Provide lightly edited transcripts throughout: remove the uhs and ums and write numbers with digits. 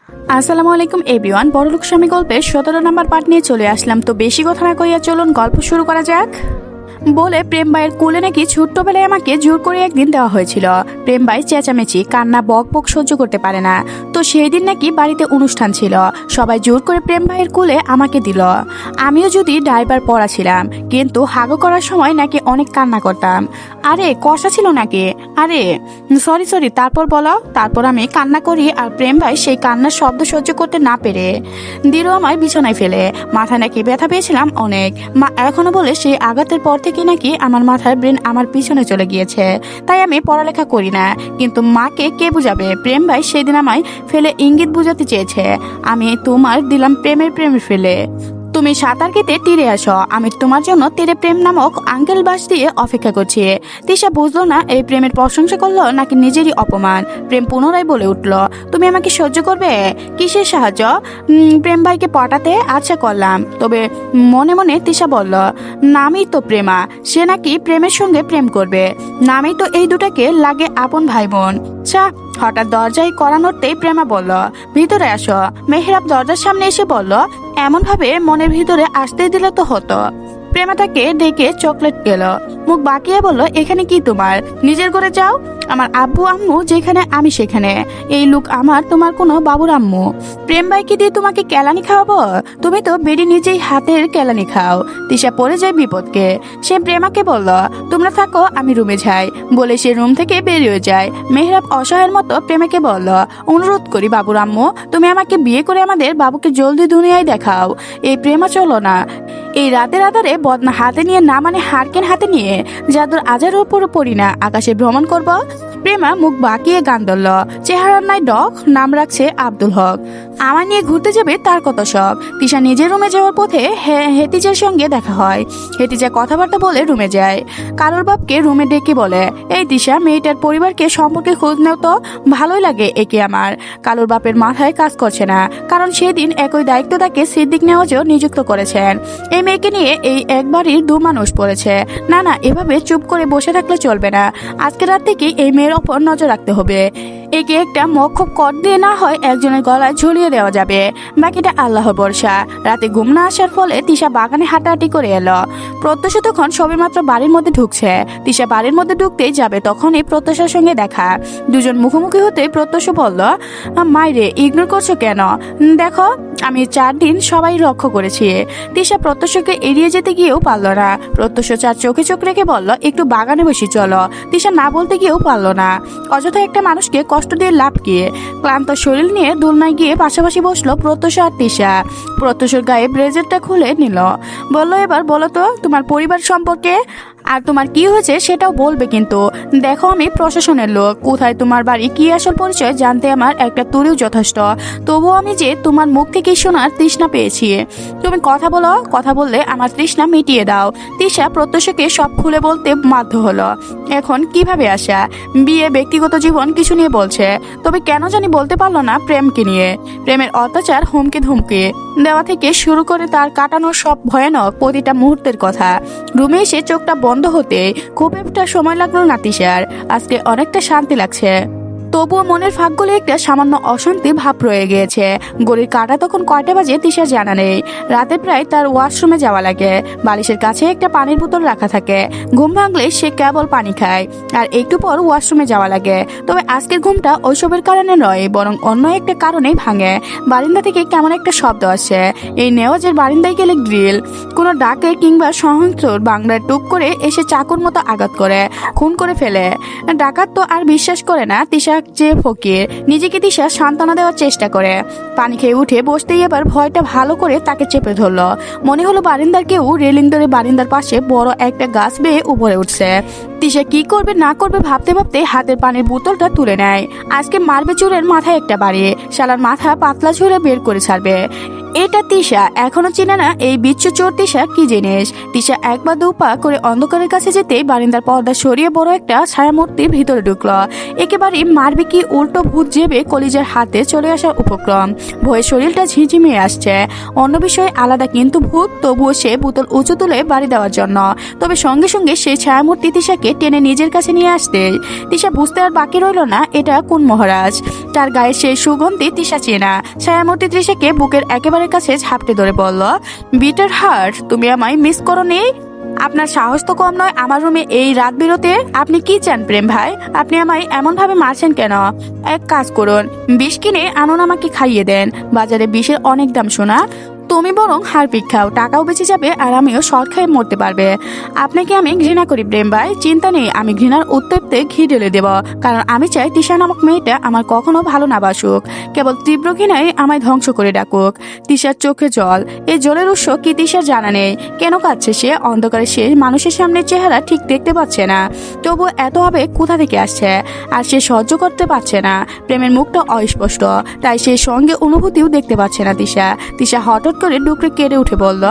আসসালামু আলাইকুম এভরিওয়ান। বড়লোক স্বামী গল্পের 17 নম্বর পার্ট নিয়ে চলে আসলাম। তো বেশি কথা না কইয়া চলুন গল্প শুরু করা যাক। বলে প্রেম ভাইয়ের কোলে নাকি ছোট্টবেলায় আমাকে জোর করে একদিন দেওয়া হয়েছিল। প্রেম ভাই চেঁচামেচি কান্না বক বক সহ্য করতে পারে না। তো সেই দিন নাকি বাড়িতে অনুষ্ঠান ছিল, সবাই জোর করে প্রেম ভাইয়ের কোলে আমাকে দিল। আমিও যদি ড্রাইভার পড়া ছিলাম, কিন্তু হাগো করার সময় নাকি অনেক কান্না করতাম। আরে কষা ছিল নাকি? আরে সরি তারপর বলো। তারপর আমি কান্না করি, আর প্রেম ভাই সেই কান্নার শব্দ সহ্য করতে না পেরে দিল আমায় বিছানায় ফেলে। মাথা নাকি ব্যথা পেয়েছিলাম অনেক। মা এখনো বলে সেই আঘাতের পর থেকে নাকি আমার মাথার ব্রেন আমার পিছনে চলে গিয়েছে, তাই আমি পড়ালেখা করি না। কিন্তু মাকে কে বুঝাবে? প্রেম ভাই সেদিন আমায় ফেলে ইঙ্গিত বুঝাতে চেয়েছে, আমি তোমার দিলাম প্রেমের ফেলে। তুমি সাঁতার কেটে তীরে আসো, আমি তোমার জন্য তীরে প্রেম নামক আঙ্কেল বাস দিয়ে অপেক্ষা করছি। তিশা বুঝলো না এই প্রেমের প্রশংসা করলো নাকি নিজেরই অপমান। প্রেম পুনরায় বলে উঠল, তুমি আমাকে সহ্য করবে? কিসের সাহায্য? প্রেম ভাইকে পটাতে? আচ্ছা করলাম। তবে মনে মনে তিশা বলল, নামই তো প্রেমা, সে নাকি প্রেমের সঙ্গে প্রেম করবে। নামেই তো এই দুটাকে লাগে আপন ভাই বোন। চা। হঠাৎ দরজায় কড়া নড়তেই প্রেমা বলল, ভিতরে আসো। মেহরাব দরজার সামনে এসে বলল, এমন ভাবে মনের ভিতরে আসতে দিলে তো হতো। প্রেমা তাকে ডেকে চকলেট গেল, মুখ বাঁকিয়ে বলল, এখানে কি তোমার? নিজের ঘরে যাও। আমার আব্বু আম্মু যেখানে আমি সেখানে। এই লোক আমার তোমার কোনো বাবুর আম্মু? প্রেম ভাইকে দিয়ে তোমাকে কেলানি খাওয়াবো? তুমি তো বেডি নিজেই হাতের কেলানি খাও। তিশা পড়ে যায় বিপদকে। সে প্রেমাকে বলল, তোমরা থাকো, আমি রুমে যাই। বলে সে রুম থেকে বেরিয়ে যায়। মেহরাব অসহায়ের মতো প্রেমাকে বলল, অনুরোধ করি বাবুর আম্মু, তুমি আমাকে বিয়ে করে আমাদের বাবুকে জলদি দুনিয়ায় দেখাও। এই প্রেমা চলো না। এই রাতের আধারে বদনা হাতে নিয়ে, না মানে হারকেন হাতে নিয়ে জাদুর আজারের উপর পড়ি না, আকাশে ভ্রমণ করব। প্রেমা মুখ বাঁকিয়ে গান ধরল, চেহারার নাই ডক, নাম রাখছে আব্দুল হক। আমার নিয়ে ঘুরতে যাবে তার কত শখ। তিশা নিজের রুমে যাওয়ার পথে হেতিজার সঙ্গে দেখা হয়। হেতিজা কথাবার্তা বলে রুমে যায়। কারোর বাপকে রুমে ডেকে বলে, এই তিশা, মেয়েটার পরিবারকে সম্পর্কে খোঁজ নেও তো, ভালোই লাগে একে আমার। কালুর বাপের মাথায় কাজ করছে না, কারণ সেদিন একই দায়িত্ব তাকে সিদ্দিক নেওয়াজও নিযুক্ত করেছেন। এই মেয়েকে নিয়ে এই এক বাড়ির দু মানুষ পড়েছে। না না, এভাবে চুপ করে বসে থাকলে চলবে না। আজকে রাত থেকে এই মেয়ের ওপর নজর রাখতে হবে। একে একটা মক্ষব কর দিয়ে না হয় একজনের গলায় ঝুলিয়ে দেওয়া যাবে, বাকিটা আল্লাহর ভরসা। রাতে ঘুম না আসার ফলে তিশা বাগানে হাঁটাহাঁটি করে এলো। প্রত্যুষ তখন সবেমাত্র বাড়ির মধ্যে ঢুকছে। তিশা বাড়ির মধ্যে ঢুকতেই যাবে, তখনই প্রত্যুষার সঙ্গে দেখা। দুজন মুখোমুখি হতে প্রত্যুষ বলল, মাইরে ইগনোর করছো কেন? দেখো, আমি 4 দিন সবাই লক্ষ্য করেছি। তিশা প্রত্যুষকে এড়িয়ে যেতে গিয়েও পারল না। প্রত্যুষ 4 চোখে চোখ রেখে বলল, একটু বাগানে বসি চলো। তিশা না বলতে গিয়েও পারল না। অযথা একটা মানুষকে কষ্ট দিয়ে লাভ কি? ক্লান্ত শরীর নিয়ে দোলনায় গিয়ে পাশাপাশি বসলো প্রত্যুষ আর তিশা। প্রত্যুষের গায়ে ব্লেজারটা খুলে নিল। বলল, এবার বলো তো তোমার পরিবার সম্পর্কে, আর তোমার কি হয়েছে সেটাও বলবে। কিন্তু দেখো, আমি প্রশাসনের লোক, কোথায় তোমার বাড়ি, কি আসল পরিচয় জানতে আমার একটা তুরিও যথেষ্ট। তবুও আমি যে তোমার মুখ থেকে শোনার তৃষ্ণা পেয়েছি। তুমি কথা বলো, কথা বললে আমার তৃষ্ণা মিটিয়ে দাও। তিশা প্রত্যুষকে সব খুলে বলতে বাধ্য হলো। এখন কিভাবে আসা, বিয়ে, ব্যক্তিগত জীবন কিছু নিয়ে বলছে, তবে কেন জানি বলতে পারলো না প্রেমকে নিয়ে। প্রেমের অত্যাচার, হুমকি ধুমকি দেওয়া থেকে শুরু করে তার কাটানোর সব ভয়ানক প্রতিটা মুহূর্তের কথা। রুমে এসে চোখটা বন্ধ হতে খুব একটা সময় লাগলো না তিশার। আজকে অনেকটা শান্তি লাগছে। তবুও মনের ফাঁক গলে একটা সামান্য অশান্তি ভাব রয়ে গিয়েছে। ঘড়ির কাঁটা তখন কয়টা বাজে তিশার জানা নেই। রাতে প্রায় তার ওয়াশরুমে যাওয়া লাগে। বালিশের কাছে একটা পানির বোতল রাখা থাকে। ঘুম ভাঙলে সে কেবল পানি খায়, আর একটু পর ওয়াশরুমে যাওয়া লাগে। তবে আজকের ঘুমটা ওইসবের কারণে নয়, বরং অন্য একটা কারণেই ভাঙে। বারিন্দা থেকে কেমন একটা শব্দ আসে। এই নেওয়াজের বারিন্দায় গেলে গ্রিল, কোনো ডাকে কিংবা সহিংস্র বাংলায় টুক করে এসে চাকুর মতো আঘাত করে খুন করে ফেলে। ডাকাত তো আর বিশ্বাস করে না তিশা যে ফকির। নিজেকে তিশা সান্ত্বনা দেওয়ার চেষ্টা করে। পানি খেয়ে উঠে বসতেই এবার ভয়টা ভালো করে তাকে চেপে ধরলো। মনে হলো বারিন্দার কেউ রেলিং ধরে বারিন্দার পাশে বড় একটা গাছ বেয়ে উপরে উঠছে। তিশা কি করবে না করবে ভাবতে ভাবতে হাতের পানির বোতলটা তুলে নেয়। আজকে মারবে চোরের মাথায় একটা বাড়ি, শালার মাথা পাতলা ঝুলে বের করে ছাড়বে। এটা তিশা এখনো চিনে না এই বিচ্ছু চোর তিশা কি জিনিস। তিশা একবার দুপা করে অন্ধকারের কাছে যেতেই বারিন্দার পর্দা সরিয়ে বড় একটা ছায়ামূর্তির ভিতরে ঢুকলো। একেবারে মারবে কি উল্টো ভূত জেবে কলিজার হাতে চলে আসার উপক্রম। ভয়ে শরীরটা ঝিঝিমিয়ে আসছে। অন্য বিষয়ে আলাদা, কিন্তু ভূত তবুও সে বোতল উঁচু তুলে বাড়ি দেওয়ার জন্য। তবে সঙ্গে সঙ্গে সেই ছায়ামূর্তি তিশাকে টেনে নিজের কাছে নিয়ে আসতে তিশা বুঝতে আর বাকি রইল না এটা কোন মহারাজ। তার গায়ে সেই সুগন্ধি তিশা চেনা। ছায়ামূর্তি তৃষাকে বুকের একেবারে কাছে ঝাপটে ধরে বলল, বিটার হার্ট, তুমি আমায় মিস করো নি? আপনার সাহস তো কম নয় আমার রুমে এই রাত বিরতে। আপনি কি চান প্রেম ভাই? আপনি আমায় এমন ভাবে মারছেন কেন? এক কাজ করুন, বিষ কিনে আনুন, আমাকে খাইয়ে দেন। বাজারে বিষের অনেক দাম শোনা। তুমি বরং হারপিক খাও, টাকাও বেঁচে যাবে আর আমিও শর্ট খেয়ে মরতে পারবে। আপনাকে আমি ঘৃণা করি প্রেম ভাই, চিন্তা নেই, আমি ঘৃণার উত্তপ্তে ঘি ঢেলে দেব। কারণ আমি চাই তিশা নামক মেয়েটা আমার কখনো ভালো না বাসুক, কেবল তীব্র ঘৃণায় আমায় ধ্বংস করে ডাকুক। তিশার চোখে জল। এই জলের উৎস কি তিশার জানা নেই? কেন কাঁদছে সে? অন্ধকারে সে মানুষের সামনে চেহারা ঠিক দেখতে পাচ্ছে না, তবু এত আবেগ কোথা থেকে আসছে? আর সে সহ্য করতে পারছে না। প্রেমের মুখটা অস্পষ্ট, তাই সে সঙ্গে অনুভূতিও দেখতে পাচ্ছে না তিশা। তিশা হঠাৎ করে ডুকরে কেড়ে উঠে বলল,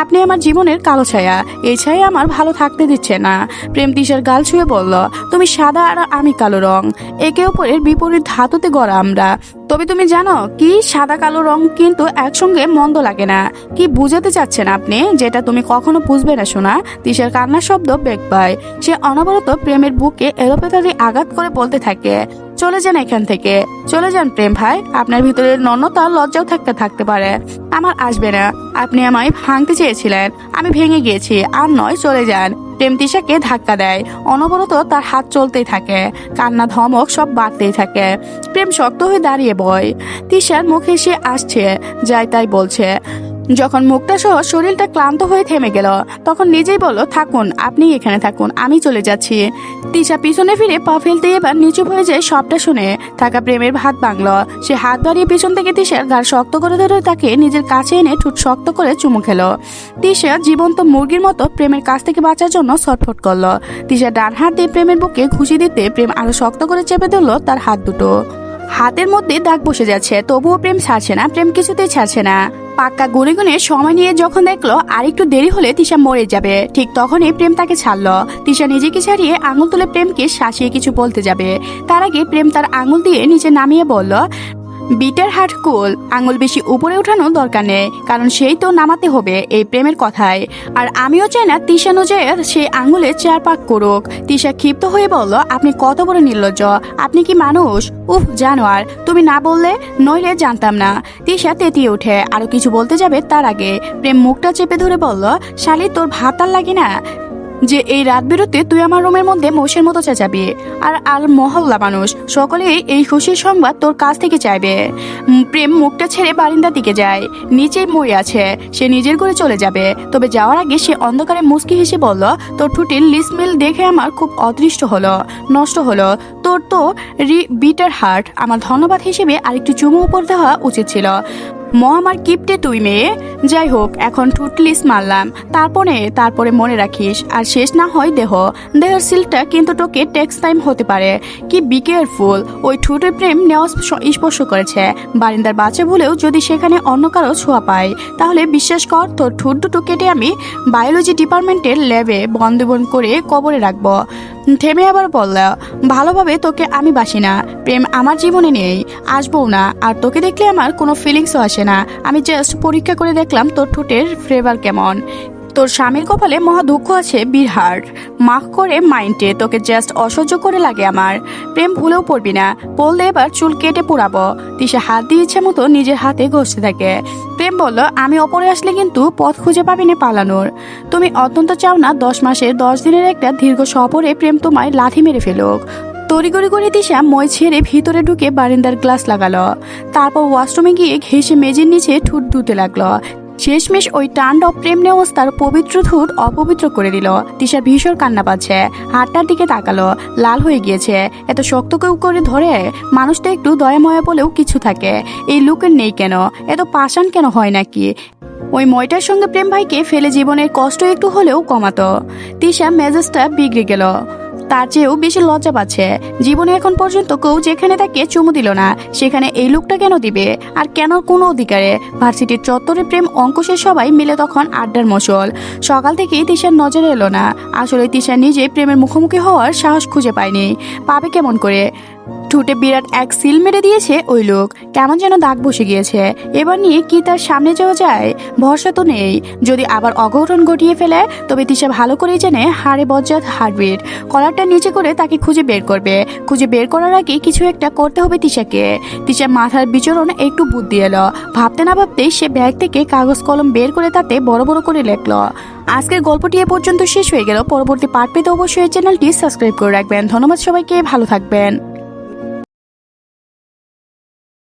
আপনি আমার জীবনের কালো ছায়া, এই ছায়া আমার ভালো থাকতে দিচ্ছে না। প্রেম তিশার গাল ছুঁয়ে বলল, তুমি সাদা আর আমি কালো রং, একে অপরের বিপরীত ধাতুতে গড়া আমরা। তবে তুমি জানো কি, সাদা কালো রং কিন্তু একসঙ্গে মন্দ লাগে না। কি বুঝাতে চাচ্ছেন আপনি, যেটা তুমি কখনো বুঝবে না শোনা? তিশার কান্নার শব্দ বেগ পায়। সে অনবরত প্রেমের বুকে এলোপাতাড়ি আঘাত করে বলতে থাকে, চলে যান এখান থেকে, চলে যান প্রেম ভাই। আপনার ভিতরে নম্রতা লজ্জাও থাকতে পারে, আমার আসবে না। আপনি আমায় ভাঙতে চেয়েছিলেন, আমি ভেঙে গিয়েছি, আর নয়, চলে যান। প্রেম তিশাকে ধাক্কা দেয়। অনবরত তার হাত চলতেই থাকে, কান্না ধমক সব বাড়তেই থাকে। প্রেম শক্ত হয়ে দাঁড়িয়ে বয়। তিশার মুখে সে আসছে, যাই তাই বলছে। যখন মুখটা সহ শরীরটা ক্লান্ত হয়ে থেমে গেল, তখন নিজেই বলল, থাকুন, আপনি এখানে থাকুন, আমি চলে যাচ্ছি। তিশা পিছনে ফিরে পা ফেলতে এবার নিচু হয়ে যায়। সবটা শুনে থাকা প্রেমের হাত ভাঙল। সে হাত বাড়িয়ে পিছন থেকে তিশার গাল শক্ত করে ধরে তাকে নিজের কাছে এনে ঠোঁট শক্ত করে চুমু খেলো। তিশা জীবন্ত মুরগির মতো প্রেমের কাছ থেকে বাঁচার জন্য ছটফট করলো। তিশা ডান হাত দিয়ে প্রেমের বুকে ঘুষি দিতে প্রেম আরো শক্ত করে চেপে ধরল তার হাত দুটো। হাতের মধ্যে দাগ বসে যাচ্ছে, তবুও প্রেম ছাড়ছে না। প্রেম কিছুতেই ছাড়ছে না। পাক্কা গুনে গুনে সময় নিয়ে যখন দেখলো আর একটু দেরি হলে তিশা মরে যাবে, ঠিক তখনই প্রেম তাকে ছাড়লো। তিশা নিজেকে ছাড়িয়ে আঙুল তুলে প্রেমকে শাসিয়ে কিছু বলতে যাবে, তার আগে প্রেম তার আঙুল দিয়ে নিচে নামিয়ে বলল, বিটার হার্ট কুল। আঙুল বেশি উপরে উঠানো দরকার নেই, কারণ সেই তো নামাতে হবে এই প্রেমের কথায়। আর আমিও চাই না তিশা নজয়ে সেই আঙুলে চার পাক করুক। তিশা ক্ষিপ্ত হয়ে বলল, আপনি কত বড় নির্লজ্জ, আপনি কি মানুষ? উফ জানোয়ার, তুমি না বললে, নইলে জানতাম না। তিশা তেতিয়ে ওঠে, আরো কিছু বলতে যাবে তার আগে প্রেম মুখটা চেপে ধরে বলল, শালি, তোর ভাত আর লাগে না যে এই রাত বেরোতে তুই আমার রুমের মধ্যে মোষের মতো চেঁচাবি, আর আর মহল্লা মানুষ সকলেই এই খুশির সংবাদ তোর কাছ থেকে চাইবে। প্রেম মুখটা ছেড়ে বারিন্দার দিকে যায়। নিচেই মই আছে, সে নিজের ঘরে চলে যাবে। তবে যাওয়ার আগে সে অন্ধকারে মুচকি হেসে বলল, তোর ঠোঁটের লিসমেল দেখে আমার খুব অদৃষ্ট হলো, নষ্ট হলো। তোর তো বিটার হার্ট, আমার ধন্যবাদ হিসেবে আরেকটু চুমু উপর দেওয়া উচিত ছিল। আমার কিপটে তুই মেয়ে। যাই হোক, এখন ঠুটলিস মারলাম, তারপরে মনে রাখিস, আর শেষ না হয় দেহের সিলটা কিন্তু তোকে টেক্স টাইম হতে পারে। কি বি কেয়ারফুল। ওই ঠুটের প্রেম নেওয়া স্পর্শ করেছে। বারিন্দার বাচ্চা ভুলেও যদি সেখানে অন্য কারো ছোঁয়া পায়, তাহলে বিশ্বাস কর, তোর ঠুট দুটো কেটে আমি বায়োলজি ডিপার্টমেন্টের ল্যাবে বন্ধ করে কবরে রাখবো। থেমে আবার বলল, ভালোভাবে তোকে আমি বাসি না, প্রেম আমার জীবনে নেই, আসবও না, আর তোকে দেখলে আমার কোনো ফিলিংসও আসে না। আমি জাস্ট পরীক্ষা করে দেখলাম তোর ঠোঁটের ফ্লেভার কেমন। তোর স্বামীর কপালে মহা দুঃখ আছে, বিরহার মাখ করে মাইন্ডে, তোকে জাস্ট অসহ্য করে লাগে আমার। প্রেম ভুলেও পড়বি না, পড়লে এবার চুল কেটে পোড়াবো। তিশা হাত দিয়ে ইচ্ছে মতো নিজের হাতে ঘষতে থাকে। প্রেম বলল, আমি ওপরে আসলে কিন্তু পথ খুঁজে পাবি না পালানোর। তুমি অত্যন্ত চাও না 10 মাসে 10 দিনের একটা দীর্ঘ সফরে প্রেম তোমায় লাথি মেরে ফেলুক। তড়িগড়ি করে তিশা মই ছেড়ে ভিতরে ঢুকে বারিন্দার গ্লাস লাগালো। তারপর ওয়াশরুমে গিয়ে ঘেঁষে মেঝের নিচে ঠুট ধুতে লাগলো। শেষমেশ ওই টান্ডব প্রেম নেওয়ার পবিত্র ঠোঁট অপবিত্র করে দিল। তিশার ভীষণ কান্না পাচ্ছে। হাতটার দিকে তাকালো, লাল হয়ে গিয়েছে। এত শক্ত করে ধরে মানুষটা একটু দয়াময়া বলেও কিছু থাকে, এই লোকের নেই কেন? এত পাষাণ কেন হয় নাকি? ওই ময়টার সঙ্গে প্রেম ভাইকে ফেলে জীবনের কষ্ট একটু হলেও কমাতো। তিশা মেজাজটা বিগড়ে গেল। তার চেয়েও বেশি লজ্জা পাচ্ছে। জীবনে এখন পর্যন্ত কেউ যেখানে তাকে চুমু দিল না, সেখানে এই লোকটা কেন দিবে? আর কেন কোনো অধিকারে? ভার্সিটির চত্বরে প্রেম অঙ্কুশের সবাই মিলে তখন আড্ডার মশল। সকাল থেকেই তিশার নজরে এলো না। আসলে তিশা নিজে প্রেমের মুখোমুখি হওয়ার সাহস খুঁজে পায়নি। পাবে কেমন করে? ঠোঁটে বিরাট এক সিল মেরে দিয়েছে ওই লোক। কেমন যেন দাগ বসে গিয়েছে। এবার নিয়ে কি তার সামনে যাওয়া যায়? ভরসা তো নেই। যদি আবার অঘটন ঘটিয়ে ফেলে, তবে তিশা ভালো করেই জানে হাড়ে বজ্জাত হার্টবিট। কলারটা নিচে করে তাকে খুঁজে বের করবে। খুঁজে বের করার আগে কিছু একটা করতে হবে তিশাকে। তিশার মাথার বিচরণ একটু বুদ্ধি এলো। ভাবতে না ভাবতেই সে ব্যাগ থেকে কাগজ কলম বের করে তাতে বড় বড় করে লেখলো। আজকের গল্পটি এ পর্যন্ত শেষ হয়ে গেল। পরবর্তী পার্ট পেতে অবশ্যই চ্যানেলটি সাবস্ক্রাইব করে রাখবেন। ধন্যবাদ সবাইকে, ভালো থাকবেন।